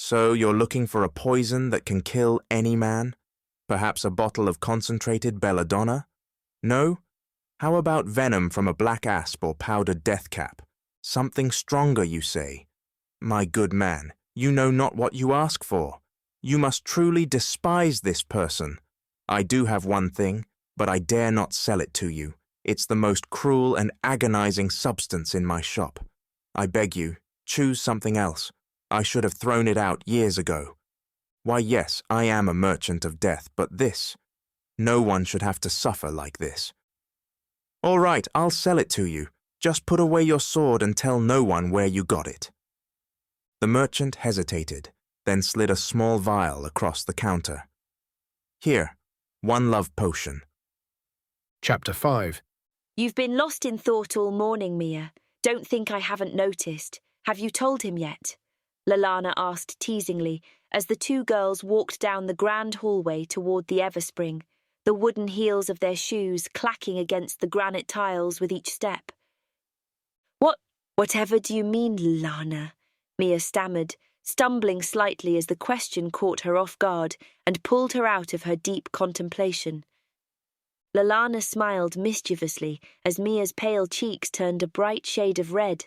So you're looking for a poison that can kill any man? Perhaps a bottle of concentrated belladonna? No? How about venom from a black asp or powdered deathcap? Something stronger, you say? My good man, you know not what you ask for. You must truly despise this person. I do have one thing, but I dare not sell it to you. It's the most cruel and agonizing substance in my shop. I beg you, choose something else. I should have thrown it out years ago. Why, yes, I am a merchant of death, but this, no one should have to suffer like this. All right, I'll sell it to you. Just put away your sword and tell no one where you got it. The merchant hesitated, then slid a small vial across the counter. Here, one love potion. Chapter 5. You've been lost in thought all morning, Mia. Don't think I haven't noticed. Have you told him yet? Lalana asked teasingly as the two girls walked down the grand hallway toward the Everspring, the wooden heels of their shoes clacking against the granite tiles with each step. Whatever do you mean, Lalana? Mia stammered, stumbling slightly as the question caught her off guard and pulled her out of her deep contemplation. Lalana smiled mischievously as Mia's pale cheeks turned a bright shade of red.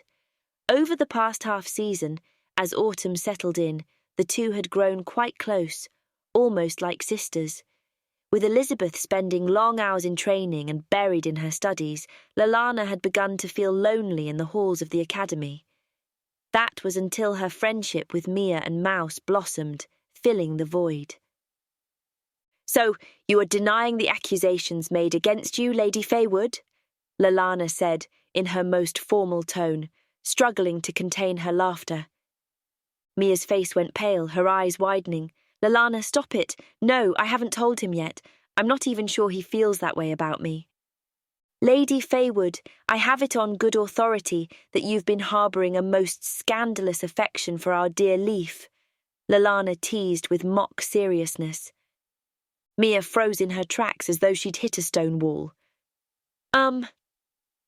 Over the past half-season, as autumn settled in, the two had grown quite close, almost like sisters. With Elizabeth spending long hours in training and buried in her studies, Lalana had begun to feel lonely in the halls of the academy. That was until her friendship with Mia and Mouse blossomed, filling the void. So, you are denying the accusations made against you, Lady Feywood? Lalana said, in her most formal tone, struggling to contain her laughter. Mia's face went pale, her eyes widening. Lalana, stop it. No, I haven't told him yet. I'm not even sure he feels that way about me. Lady Feywood, I have it on good authority that you've been harbouring a most scandalous affection for our dear Leaf, Lalana teased with mock seriousness. Mia froze in her tracks as though she'd hit a stone wall.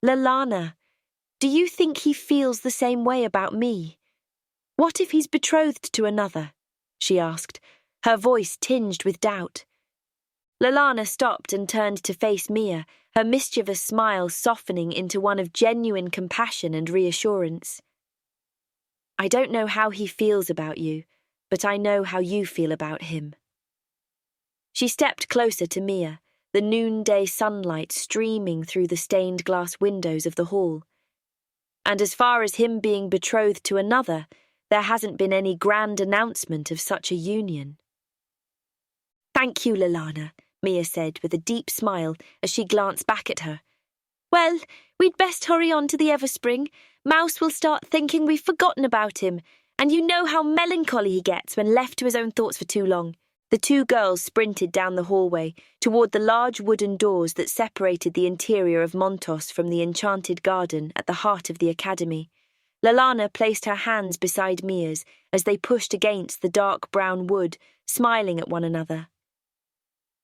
Lalana, do you think he feels the same way about me? What if he's betrothed to another? She asked, her voice tinged with doubt. Lalana stopped and turned to face Mia, her mischievous smile softening into one of genuine compassion and reassurance. I don't know how he feels about you, but I know how you feel about him. She stepped closer to Mia, the noonday sunlight streaming through the stained glass windows of the hall. And as far as him being betrothed to another, there hasn't been any grand announcement of such a union. Thank you, Lalana, Mia said with a deep smile as she glanced back at her. Well, we'd best hurry on to the Everspring. Mouse will start thinking we've forgotten about him, and you know how melancholy he gets when left to his own thoughts for too long. The two girls sprinted down the hallway toward the large wooden doors that separated the interior of Montos from the enchanted garden at the heart of the academy. Lalana placed her hands beside Mia's as they pushed against the dark brown wood, smiling at one another.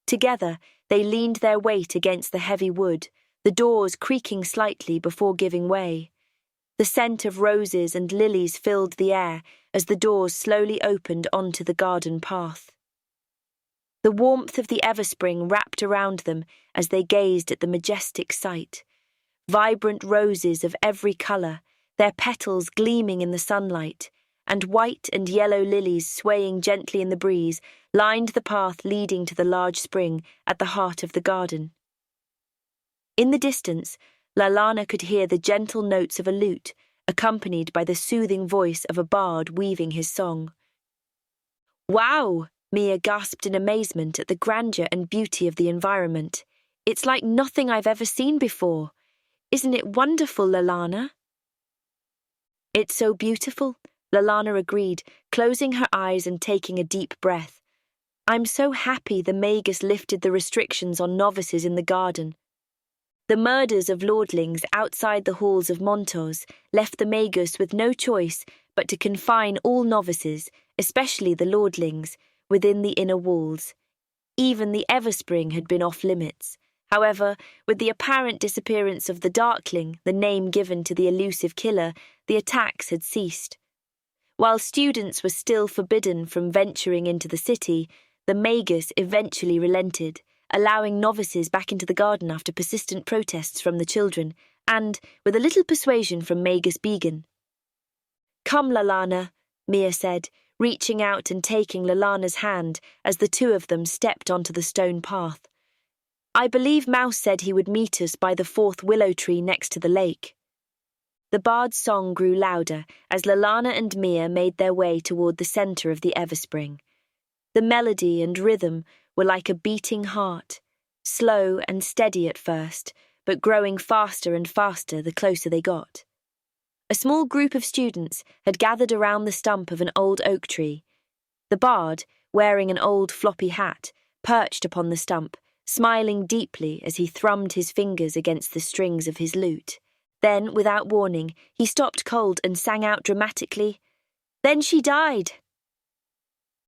Together, they leaned their weight against the heavy wood, the doors creaking slightly before giving way. The scent of roses and lilies filled the air as the doors slowly opened onto the garden path. The warmth of the Everspring wrapped around them as they gazed at the majestic sight. Vibrant roses of every colour, their petals gleaming in the sunlight, and white and yellow lilies swaying gently in the breeze lined the path leading to the large spring at the heart of the garden. In the distance, Lalana could hear the gentle notes of a lute, accompanied by the soothing voice of a bard weaving his song. Wow! Mia gasped in amazement at the grandeur and beauty of the environment. It's like nothing I've ever seen before. Isn't it wonderful, Lalana? It's so beautiful, Lalana agreed, closing her eyes and taking a deep breath. I'm so happy the Magus lifted the restrictions on novices in the garden. The murders of lordlings outside the halls of Montos left the Magus with no choice but to confine all novices, especially the lordlings, within the inner walls. Even the Everspring had been off limits. However, with the apparent disappearance of the Darkling, the name given to the elusive killer, the attacks had ceased. While students were still forbidden from venturing into the city, the magus eventually relented, allowing novices back into the garden after persistent protests from the children, and with a little persuasion from Magus Began. "Come, Lalana," Mia said, reaching out and taking Lalana's hand as the two of them stepped onto the stone path. "I believe Mouse said he would meet us by the 4th willow tree next to the lake." The bard's song grew louder as Lalana and Mia made their way toward the center of the Everspring. The melody and rhythm were like a beating heart, slow and steady at first, but growing faster and faster the closer they got. A small group of students had gathered around the stump of an old oak tree. The bard, wearing an old floppy hat, perched upon the stump, smiling deeply as he thrummed his fingers against the strings of his lute. Then, without warning, he stopped cold and sang out dramatically, "Then she died!"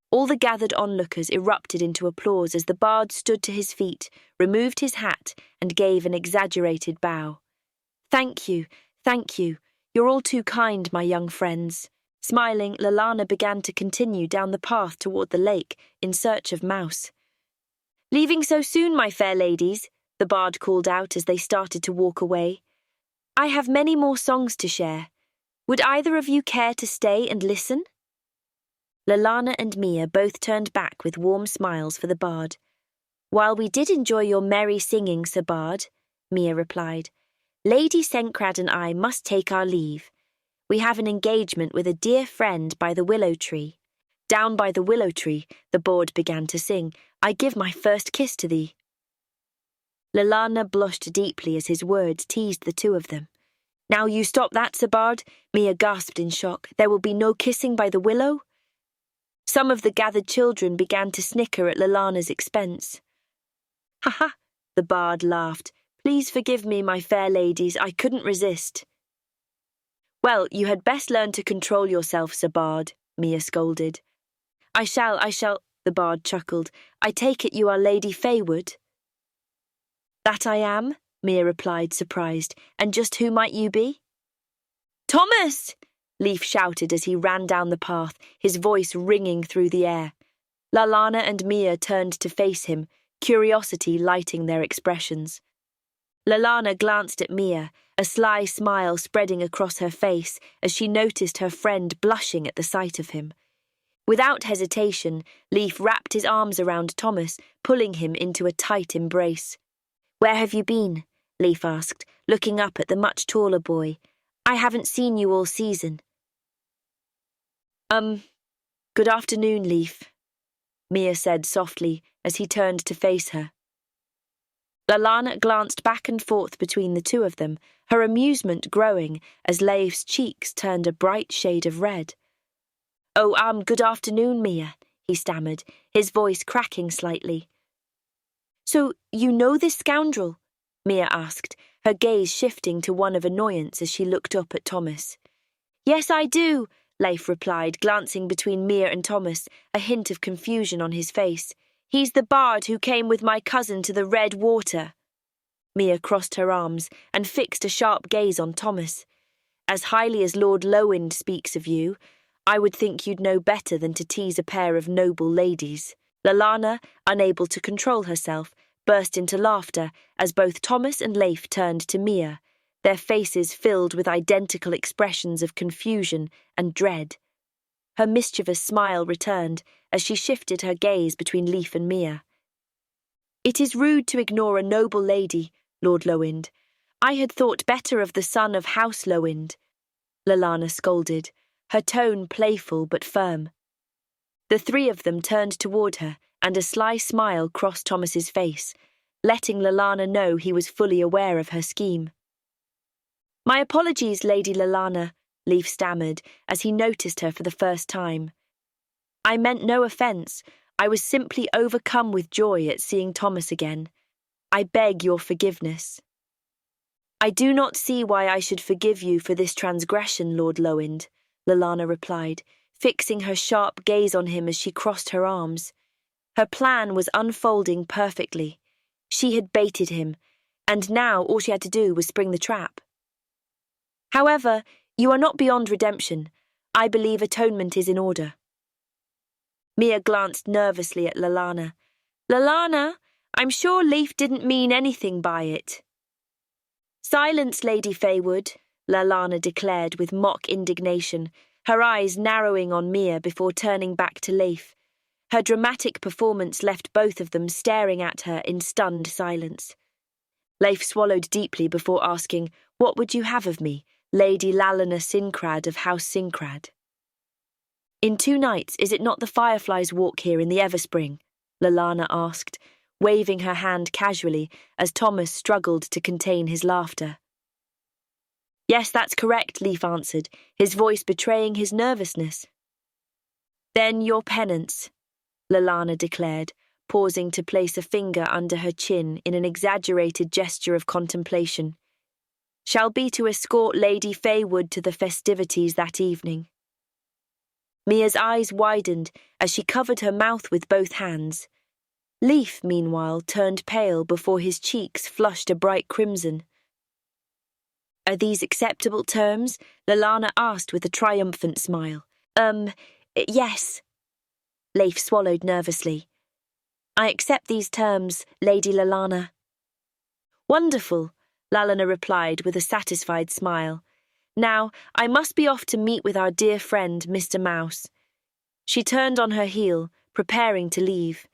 All the gathered onlookers erupted into applause as the bard stood to his feet, removed his hat, and gave an exaggerated bow. Thank you. You're all too kind, my young friends." Smiling, Lalana began to continue down the path toward the lake in search of Mouse. "Leaving so soon, my fair ladies," the bard called out as they started to walk away. "I have many more songs to share. Would either of you care to stay and listen?" Lalana and Mia both turned back with warm smiles for the bard. "While we did enjoy your merry singing, Sir Bard," Mia replied, "Lady Senkrad and I must take our leave. We have an engagement with a dear friend by the willow tree." Down by the willow tree, the bard began to sing, "I give my first kiss to thee." Lalana blushed deeply as his words teased the two of them. "Now you stop that, Sir Bard," Mia gasped in shock. "There will be no kissing by the willow?" Some of the gathered children began to snicker at Lalana's expense. "Ha ha," the bard laughed. "Please forgive me, my fair ladies, I couldn't resist." "Well, you had best learn to control yourself, Sir Bard," Mia scolded. I shall, the bard chuckled. "I take it you are Lady Feywood?" "That I am," Mia replied, surprised. "And just who might you be?" "Thomas!" Leaf shouted as he ran down the path, his voice ringing through the air. Lalana and Mia turned to face him, curiosity lighting their expressions. Lalana glanced at Mia, a sly smile spreading across her face as she noticed her friend blushing at the sight of him. Without hesitation, Leaf wrapped his arms around Thomas, pulling him into a tight embrace. "Where have you been?" Leaf asked, looking up at the much taller boy. "I haven't seen you all season." Good afternoon, Leaf," Mia said softly as he turned to face her. Lalana glanced back and forth between the two of them, her amusement growing as Leif's cheeks turned a bright shade of red. "Oh, good afternoon, Mia," he stammered, his voice cracking slightly. "So, you know this scoundrel?" Mia asked, her gaze shifting to one of annoyance as she looked up at Thomas. "Yes, I do," Leif replied, glancing between Mia and Thomas, a hint of confusion on his face. "He's the bard who came with my cousin to the Red Water." Mia crossed her arms and fixed a sharp gaze on Thomas. "As highly as Lord Lowind speaks of you, I would think you'd know better than to tease a pair of noble ladies." Lalana, unable to control herself, burst into laughter as both Thomas and Leif turned to Mia, their faces filled with identical expressions of confusion and dread. Her mischievous smile returned as she shifted her gaze between Leif and Mia. "It is rude to ignore a noble lady, Lord Lowind. I had thought better of the son of House Lowind," Lalana scolded, her tone playful but firm. The three of them turned toward her, and a sly smile crossed Thomas's face, letting Lalana know he was fully aware of her scheme. "My apologies, Lady Lalana," Leif stammered as he noticed her for the first time. "I meant no offence. I was simply overcome with joy at seeing Thomas again. I beg your forgiveness." "I do not see why I should forgive you for this transgression, Lord Lowind," Lalana replied, fixing her sharp gaze on him as she crossed her arms. Her plan was unfolding perfectly. She had baited him, and now all she had to do was spring the trap. "However, you are not beyond redemption. I believe atonement is in order. Mia glanced nervously at Lalana. Lalana, I'm sure Leif didn't mean anything by it. Silence, Lady Feywood, Lalana declared with mock indignation, her eyes narrowing on Mia before turning back to Leif. Her dramatic performance left both of them staring at her in stunned silence. Leif swallowed deeply before asking, What would you have of me, Lady Lalana Sincrad of House Sincrad? In 2 nights, is it not the Fireflies' walk here in the Everspring? Lalana asked, waving her hand casually as Thomas struggled to contain his laughter. Yes, that's correct, Leif answered, his voice betraying his nervousness. Then your penance, Lalana declared, pausing to place a finger under her chin in an exaggerated gesture of contemplation, shall be to escort Lady Feywood to the festivities that evening. Mia's eyes widened as she covered her mouth with both hands. Leif, meanwhile, turned pale before his cheeks flushed a bright crimson. Are these acceptable terms? Lalana asked with a triumphant smile. Yes. Leif swallowed nervously. I accept these terms, Lady Lalana. Wonderful, Lalana replied with a satisfied smile. Now, I must be off to meet with our dear friend, Mr. Mouse. She turned on her heel, preparing to leave.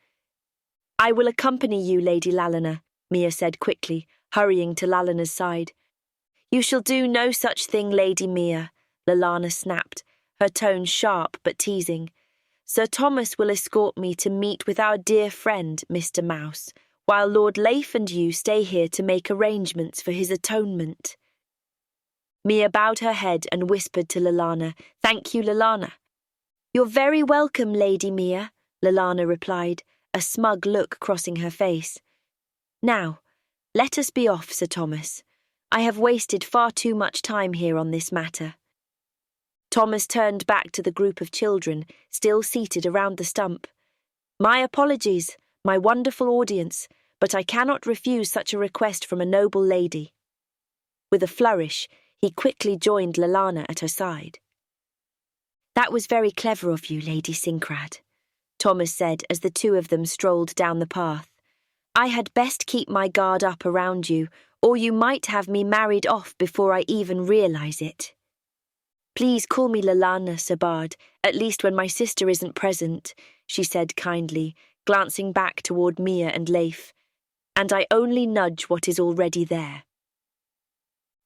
I will accompany you, Lady Lalana, Mia said quickly, hurrying to Lalana's side. You shall do no such thing, Lady Mia, Lalana snapped, her tone sharp but teasing. Sir Thomas will escort me to meet with our dear friend, Mr. Mouse, while Lord Leif and you stay here to make arrangements for his atonement. Mia bowed her head and whispered to Lalana, Thank you, Lalana. You're very welcome, Lady Mia, Lalana replied, a smug look crossing her face. Now, let us be off, Sir Thomas. I have wasted far too much time here on this matter. Thomas turned back to the group of children, still seated around the stump. My apologies, my wonderful audience, but I cannot refuse such a request from a noble lady. With a flourish, he quickly joined Lalana at her side. That was very clever of you, Lady Sincrad, Thomas said as the 2 of them strolled down the path. I had best keep my guard up around you, or you might have me married off before I even realize it. Please call me Lalana, Sir Bard, at least when my sister isn't present, she said kindly, glancing back toward Mia and Leif. And I only nudge what is already there.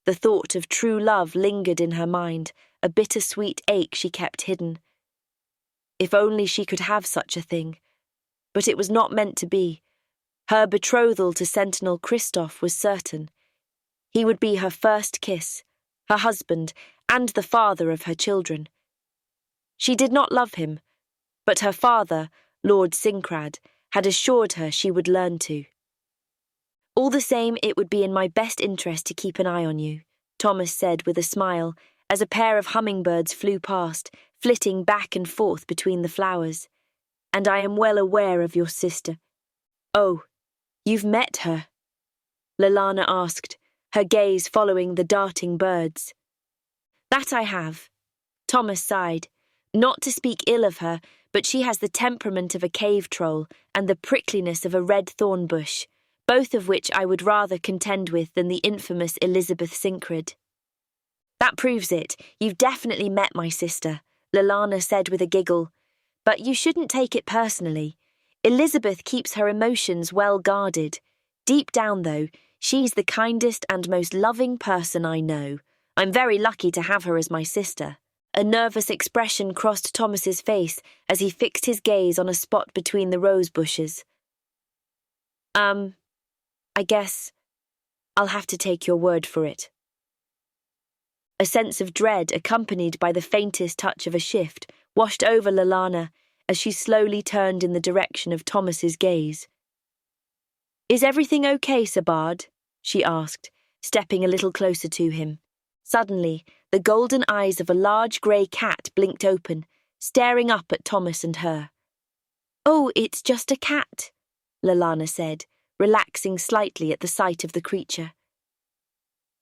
The thought of true love lingered in her mind, a bittersweet ache she kept hidden. If only she could have such a thing. But it was not meant to be. Her betrothal to Sentinel Christoph was certain. He would be her first kiss, her husband, and the father of her children. She did not love him, but her father, Lord Sincrad, had assured her she would learn to. All the same, it would be in my best interest to keep an eye on you, Thomas said with a smile, as a pair of hummingbirds flew past, flitting back and forth between the flowers. And I am well aware of your sister. Oh, you've met her? Lalana asked, her gaze following the darting birds. That I have, Thomas sighed. Not to speak ill of her, but she has the temperament of a cave troll and the prickliness of a red thorn bush, both of which I would rather contend with than the infamous Elizabeth Sincred. That proves it. You've definitely met my sister, Lalana said with a giggle. But you shouldn't take it personally. Elizabeth keeps her emotions well guarded. Deep down, though, she's the kindest and most loving person I know. I'm very lucky to have her as my sister. A nervous expression crossed Thomas's face as he fixed his gaze on a spot between the rose bushes. I guess I'll have to take your word for it. A sense of dread, accompanied by the faintest touch of a shift, washed over Lalana as she slowly turned in the direction of Thomas's gaze. Is everything okay, Sir Bard? She asked, stepping a little closer to him. Suddenly, the golden eyes of a large grey cat blinked open, staring up at Thomas and her. Oh, it's just a cat, Lalana said, relaxing slightly at the sight of the creature.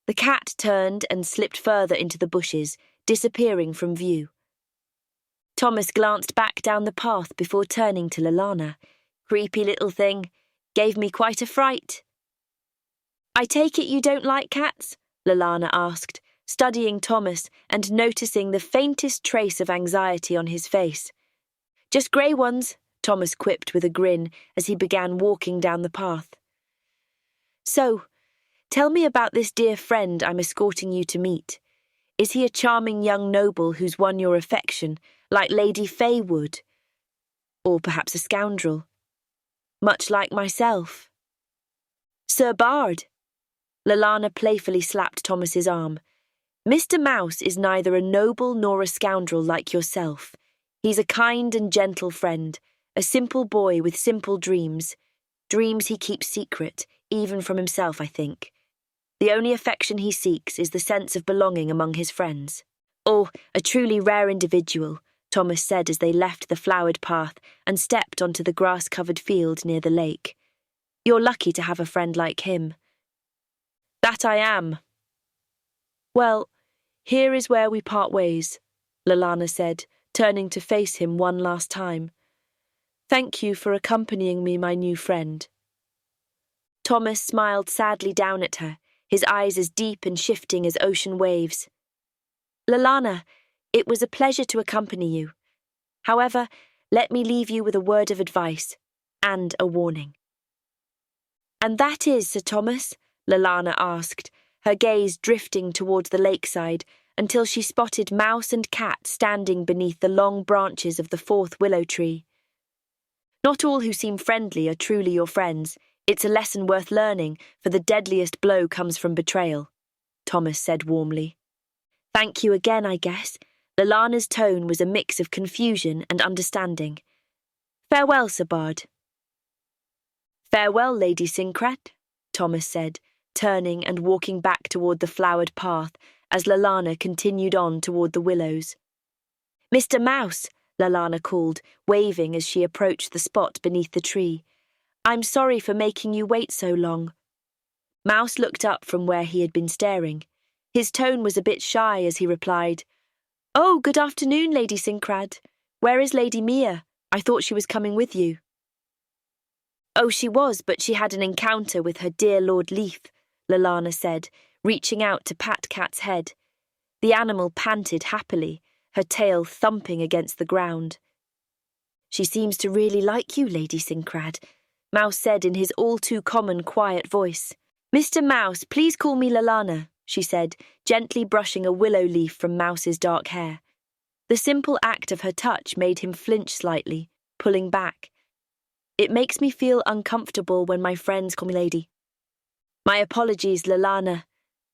The cat turned and slipped further into the bushes, disappearing from view. Thomas glanced back down the path before turning to Lalana. Creepy little thing. Gave me quite a fright. I take it you don't like cats? Lalana asked, studying Thomas and noticing the faintest trace of anxiety on his face. Just grey ones, Thomas quipped with a grin as he began walking down the path. So, tell me about this dear friend I'm escorting you to meet. Is he a charming young noble who's won your affection, like Lady Fay would? Or perhaps a scoundrel? Much like myself. Sir Bard. Lalana playfully slapped Thomas's arm. Mr. Mouse is neither a noble nor a scoundrel like yourself. He's a kind and gentle friend, a simple boy with simple dreams. Dreams he keeps secret, even from himself, I think. The only affection he seeks is the sense of belonging among his friends. Oh, a truly rare individual, Thomas said as they left the flowered path and stepped onto the grass-covered field near the lake. You're lucky to have a friend like him. That I am. Well, here is where we part ways, Lalana said, turning to face him one last time. Thank you for accompanying me, my new friend. Thomas smiled sadly down at her, his eyes as deep and shifting as ocean waves. Lalana, it was a pleasure to accompany you. However, let me leave you with a word of advice and a warning. And that is, Sir Thomas? Lalana asked, her gaze drifting towards the lakeside until she spotted Mouse and Cat standing beneath the long branches of the fourth willow tree. Not all who seem friendly are truly your friends. It's a lesson worth learning, for the deadliest blow comes from betrayal, Thomas said warmly. Thank you again, I guess. Lalana's tone was a mix of confusion and understanding. Farewell, Sir Bard. Farewell, Lady Syncrat, Thomas said, turning and walking back toward the flowered path as Lalana continued on toward the willows. Mr. Mouse, Lalana called, waving as she approached the spot beneath the tree. I'm sorry for making you wait so long. Mouse looked up from where he had been staring. His tone was a bit shy as he replied, Oh, good afternoon, Lady Syncrad. Where is Lady Mia? I thought she was coming with you. Oh, she was, but she had an encounter with her dear Lord Leaf, Lalana said, reaching out to pat Cat's head. The animal panted happily, her tail thumping against the ground. She seems to really like you, Lady Syncrad, Mouse said in his all-too-common quiet voice. Mr. Mouse, please call me Lalana, she said, gently brushing a willow leaf from Mouse's dark hair. The simple act of her touch made him flinch slightly, pulling back. It makes me feel uncomfortable when my friends call me Lady. My apologies, Lalana,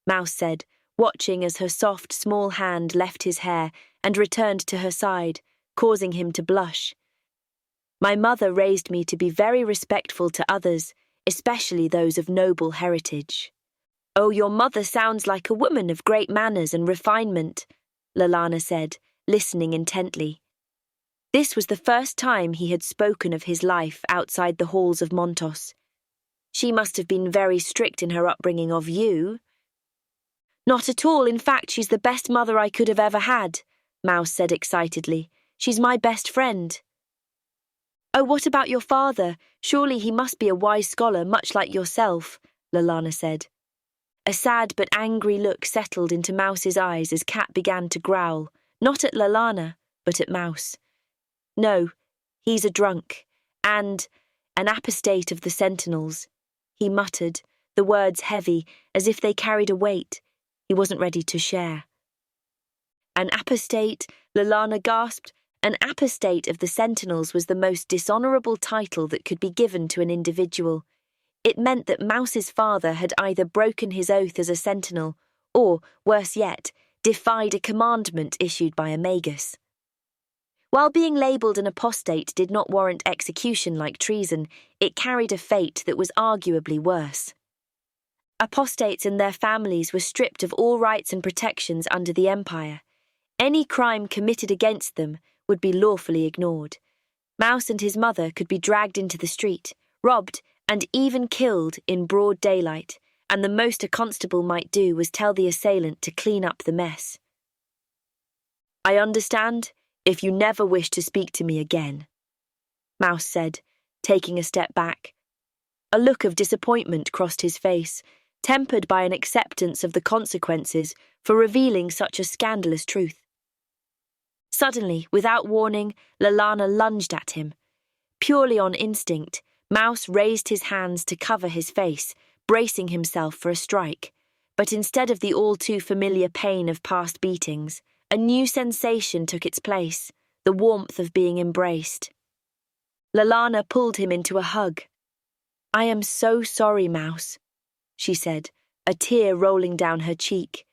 Mouse said, watching as her soft, small hand left his hair and returned to her side, causing him to blush. My mother raised me to be very respectful to others, especially those of noble heritage. Oh, your mother sounds like a woman of great manners and refinement, Lalana said, listening intently. This was the first time he had spoken of his life outside the halls of Montos. She must have been very strict in her upbringing of you. Not at all. In fact, she's the best mother I could have ever had, Mouse said excitedly. She's my best friend. Oh, what about your father? Surely he must be a wise scholar, much like yourself, Lalana said. A sad but angry look settled into Mouse's eyes as Cat began to growl, not at Lalana, but at Mouse. No, he's a drunk, and an apostate of the Sentinels, he muttered, the words heavy, as if they carried a weight he wasn't ready to share. An apostate, Lalana gasped. An apostate of the Sentinels was the most dishonourable title that could be given to an individual. It meant that Mouse's father had either broken his oath as a Sentinel or, worse yet, defied a commandment issued by a magus. While being labelled an apostate did not warrant execution like treason, it carried a fate that was arguably worse. Apostates and their families were stripped of all rights and protections under the Empire. Any crime committed against them would be lawfully ignored. Mouse and his mother could be dragged into the street, robbed, and even killed in broad daylight, and the most a constable might do was tell the assailant to clean up the mess. I understand. if you never wish to speak to me again," Mouse said, taking a step back. A look of disappointment crossed his face, tempered by an acceptance of the consequences for revealing such a scandalous truth. Suddenly, without warning, Lalana lunged at him. Purely on instinct, Mouse raised his hands to cover his face, bracing himself for a strike. But instead of the all-too-familiar pain of past beatings, a new sensation took its place, the warmth of being embraced. Lalana pulled him into a hug. "I am so sorry, Mouse," she said, a tear rolling down her cheek.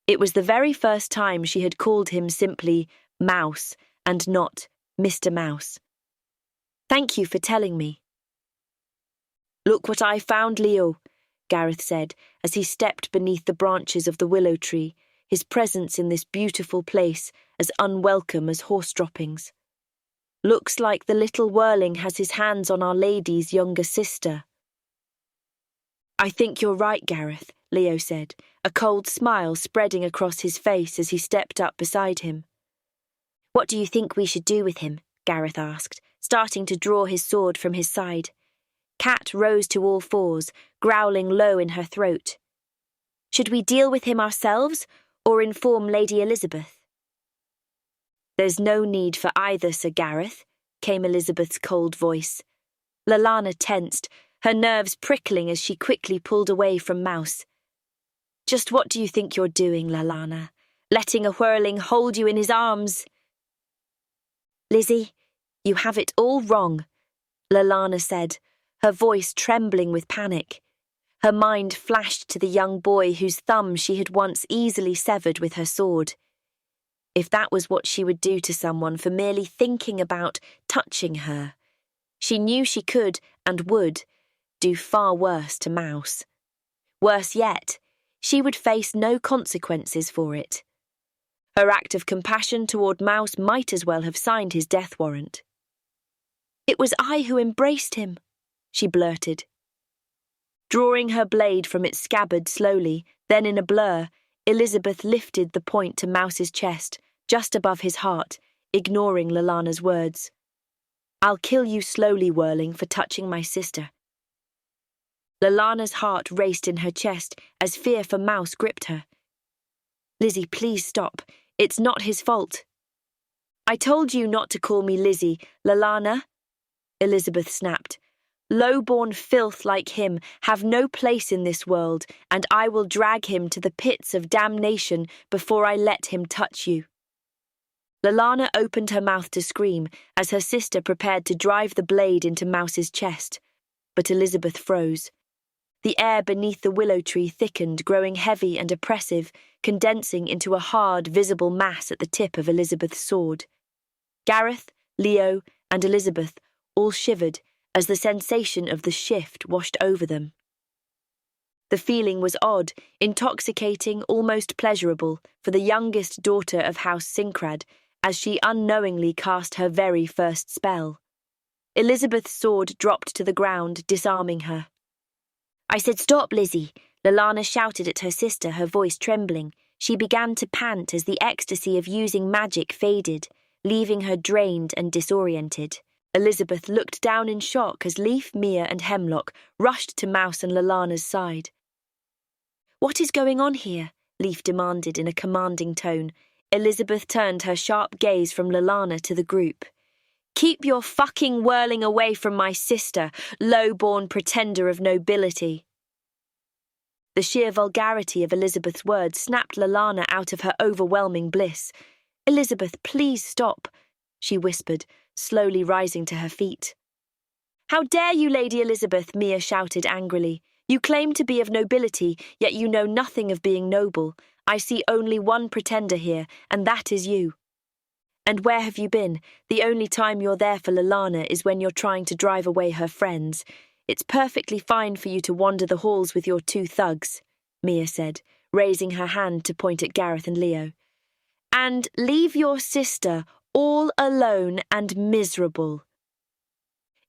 It was the very first time she had called him simply Mouse and not Mr. Mouse. "Thank you for telling me." "Look what I found, Leo," Gareth said as he stepped beneath the branches of the willow tree, his presence in this beautiful place as unwelcome as horse droppings. "Looks like the little whirling has his hands on Our Lady's younger sister." "I think you're right, Gareth," Leo said, a cold smile spreading across his face as he stepped up beside him. "What do you think we should do with him?" Gareth asked, starting to draw his sword from his side. Cat rose to all fours, growling low in her throat. "Should we deal with him ourselves, or inform Lady Elizabeth?" "There's no need for either, Sir Gareth," came Elizabeth's cold voice. Lalana tensed, her nerves prickling as she quickly pulled away from Mouse. "Just what do you think you're doing, Lalana? Letting a whirling hold you in his arms?" "Lizzie, you have it all wrong," Lalana said, her voice trembling with panic. Her mind flashed to the young boy whose thumb she had once easily severed with her sword. If that was what she would do to someone for merely thinking about touching her, she knew she could, and would, do far worse to Mouse. Worse yet, she would face no consequences for it. Her act of compassion toward Mouse might as well have signed his death warrant. "It was I who embraced him," she blurted. Drawing her blade from its scabbard slowly, then in a blur, Elizabeth lifted the point to Mouse's chest, just above his heart, ignoring Lalana's words. "I'll kill you slowly, Whirling, for touching my sister." Lalana's heart raced in her chest as fear for Mouse gripped her. "Lizzie, please stop. It's not his fault." "I told you not to call me Lizzie, Lalana," Elizabeth snapped. "Low-born filth like him have no place in this world, and I will drag him to the pits of damnation before I let him touch you." Lalana opened her mouth to scream as her sister prepared to drive the blade into Mouse's chest, but Elizabeth froze. The air beneath the willow tree thickened, growing heavy and oppressive, condensing into a hard, visible mass at the tip of Elizabeth's sword. Gareth, Leo, and Elizabeth all shivered as the sensation of the shift washed over them. The feeling was odd, intoxicating, almost pleasurable for the youngest daughter of House Syncrad, as she unknowingly cast her very first spell. Elizabeth's sword dropped to the ground, disarming her. "I said stop, Lizzie," Lalana shouted at her sister, her voice trembling. She began to pant as the ecstasy of using magic faded, leaving her drained and disoriented. Elizabeth looked down in shock as Leaf, Mia, and Hemlock rushed to Mouse and Lalana's side. "What is going on here?" Leaf demanded in a commanding tone. Elizabeth turned her sharp gaze from Lalana to the group. "Keep your fucking whirling away from my sister, low-born pretender of nobility." The sheer vulgarity of Elizabeth's words snapped Lalana out of her overwhelming bliss. "Elizabeth, please stop," she whispered, slowly rising to her feet. "How dare you, Lady Elizabeth," Mia shouted angrily. "You claim to be of nobility, yet you know nothing of being noble. I see only one pretender here, and that is you. And where have you been? The only time you're there for Lalana is when you're trying to drive away her friends. It's perfectly fine for you to wander the halls with your two thugs," Mia said, raising her hand to point at Gareth and Leo. "And leave your sister all alone and miserable."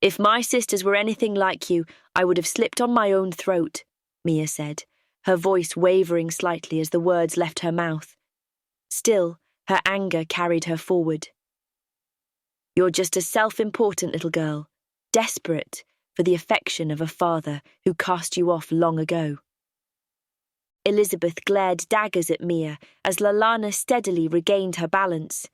"If my sisters were anything like you, I would have slipped on my own throat," Mia said, her voice wavering slightly as the words left her mouth. Still, her anger carried her forward. You're just a self-important little girl, desperate for the affection of a father who cast you off long ago. Elizabeth glared daggers at Mia as Lalana steadily regained her balance.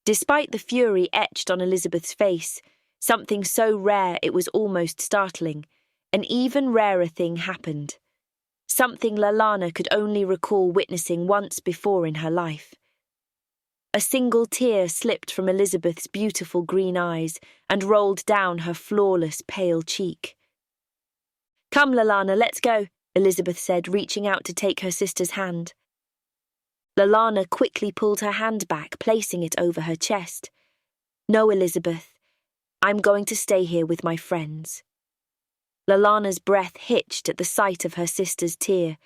Despite the fury etched on Elizabeth's face, something so rare it was almost startling, an even rarer thing happened. Something Lalana could only recall witnessing once before in her life. A single tear slipped from Elizabeth's beautiful green eyes and rolled down her flawless pale cheek. "Come, Lalana, let's go," Elizabeth said, reaching out to take her sister's hand. Lalana quickly pulled her hand back, placing it over her chest. "No, Elizabeth. I'm going to stay here with my friends." Lalana's breath hitched at the sight of her sister's tear,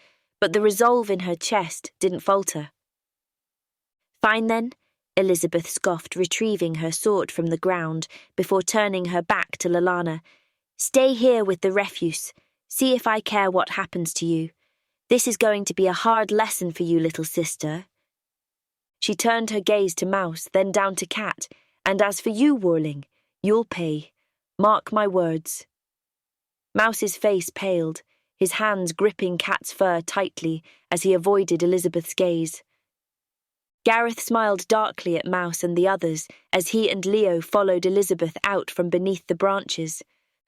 but the resolve in her chest didn't falter. "Fine then," Elizabeth scoffed, retrieving her sword from the ground before turning her back to Lalana. "Stay here with the refuse. See if I care what happens to you. This is going to be a hard lesson for you, little sister." She turned her gaze to Mouse, then down to Cat, "And as for you, Warling, you'll pay. Mark my words." Mouse's face paled, his hands gripping Cat's fur tightly as he avoided Elizabeth's gaze. Gareth smiled darkly at Mouse and the others as he and Leo followed Elizabeth out from beneath the branches.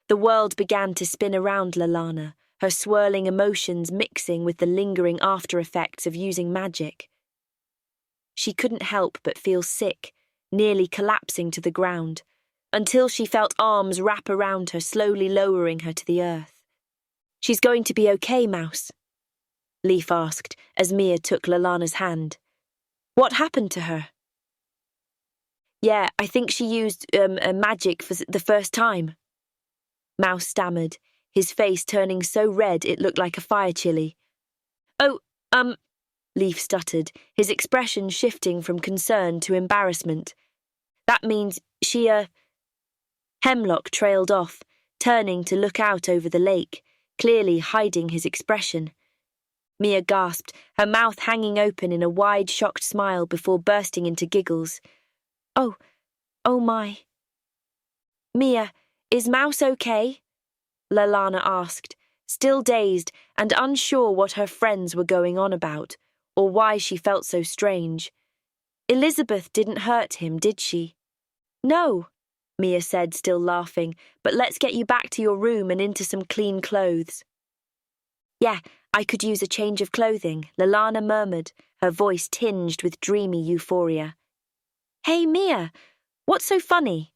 The world began to spin around Lalana, her swirling emotions mixing with the lingering after-effects of using magic. She couldn't help but feel sick, nearly collapsing to the ground, until she felt arms wrap around her, slowly lowering her to the earth. "She's going to be okay, Mouse?" Leaf asked as Mia took Lalana's hand. "What happened to her?" "Yeah, I think she used a magic for the first time," Mouse stammered, his face turning so red it looked like a fire chili. "Oh, Leaf stuttered, his expression shifting from concern to embarrassment. "That means she, Hemlock trailed off, turning to look out over the lake, clearly hiding his expression. Mia gasped, her mouth hanging open in a wide, shocked smile before bursting into giggles. Oh my." "Mia, is Mouse okay?" Lalana asked, still dazed and unsure what her friends were going on about, or why she felt so strange. "Elizabeth didn't hurt him, did she?" "No," Mia said, still laughing, "but let's get you back to your room and into some clean clothes." "Yeah, I could use a change of clothing," Lalana murmured, her voice tinged with dreamy euphoria. "Hey, Mia, what's so funny?"